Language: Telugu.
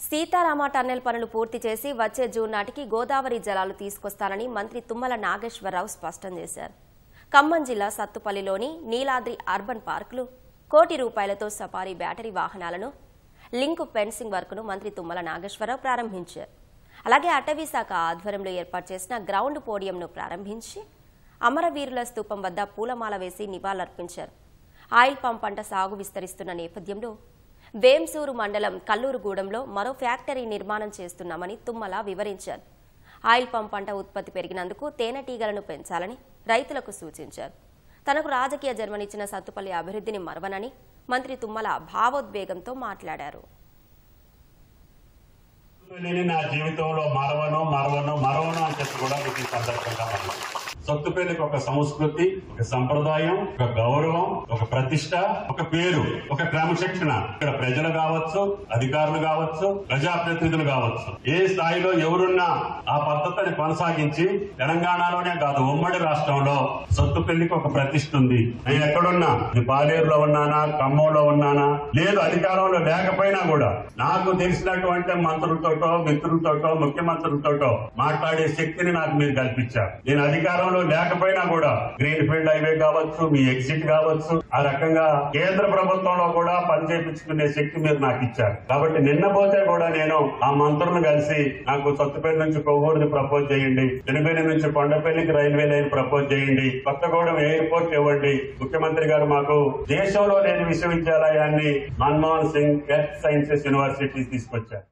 సీతారామ టన్నెల్ పనులు పూర్తి చేసి వచ్చే జూన్ నాటికి గోదావరి జలాలు తీసుకొస్తానని మంత్రి తుమ్మల నాగేశ్వరరావు స్పష్టం చేశారు. ఖమ్మం జిల్లా సత్తుపల్లిలోని నీలాద్రి అర్బన్ పార్కులో ₹1 కోటి సఫారీ బ్యాటరీ వాహనాలను లింక్ ఫెన్సింగ్ వర్క్ను మంత్రి తుమ్మల నాగేశ్వరరావు ప్రారంభించారు. అలాగే అటవీ శాఖ ఆధ్వర్యంలో ఏర్పాటు చేసిన గ్రౌండ్ పోడియంను ప్రారంభించి అమరవీరుల స్తూపం వద్ద పూలమాల వేసి నివాళులర్పించారు. ఆయిల్ పంప్ పంట సాగు విస్తరిస్తున్న నేపథ్యంలో వేంసూరు మండలం కల్లూరుగూడెంలో మరో ఫ్యాక్టరీ నిర్మాణం చేస్తున్నామని తుమ్మల వివరించారు. ఆయిల్ పంప్ పంట ఉత్పత్తి పెరిగినందుకు తేనెటీగలను పెంచాలని రైతులకు సూచించారు. తనకు రాజకీయ జన్మనిచ్చిన సత్తుపల్లి అభివృద్ధిని మరవనని మంత్రి తుమ్మల భావోద్వేగంతో మాట్లాడారు. నా జీవితంలో మరవను అని చెప్పి కూడా ఈ సందర్భంగా సత్తుపల్లికి ఒక సంస్కృతి, ఒక సంప్రదాయం, ఒక గౌరవం, ఒక ప్రతిష్ట, ఒక పేరు, ఒక క్రమశిక్షణ. ఇక్కడ ప్రజలు కావచ్చు, అధికారులు కావచ్చు, ప్రజాప్రతినిధులు కావచ్చు, ఏ స్థాయిలో ఎవరున్నా ఆ పద్ధతిని కొనసాగించి తెలంగాణలోనే కాదు ఉమ్మడి రాష్ట్రంలో సత్తుపల్లికి ఒక ప్రతిష్ట ఉంది. నేను ఎక్కడున్నా, పాలేరులో ఉన్నానా, ఖమ్మంలో ఉన్నానా, లేదు అధికారంలో లేకపోయినా కూడా నాకు తెలిసినటువంటి మంత్రులతోటో, మిత్రులతోటో, ముఖ్యమంత్రులతోటో మాట్లాడే శక్తిని నాకు మీరు కల్పించారు. నేను అధికారం లేకపోయినా కూడా గ్రీన్ ఫీల్డ్ హైవే కావచ్చు, మీ ఎగ్జిట్ కావచ్చు, ఆ రకంగా కేంద్ర ప్రభుత్వంలో కూడా పనిచేయించుకునే శక్తి మీరు నాకు ఇచ్చారు. కాబట్టి నిన్న పోతే కూడా నేను ఆ మంత్రులను కలిసి నాకు సత్తుపల్లి నుంచి కొవ్వూరుని ప్రపోజ్ చేయండి, పెనుపల్లి నుంచి కొండపల్లికి రైల్వే లైన్ ప్రపోజ్ చేయండి, కొత్తగూడెం ఎయిర్పోర్ట్ ఇవ్వండి. ముఖ్యమంత్రి గారు మాకు దేశంలో లేని విశ్వవిద్యాలయాన్ని Manmohan Singh earth sciences university తీసుకొచ్చారు.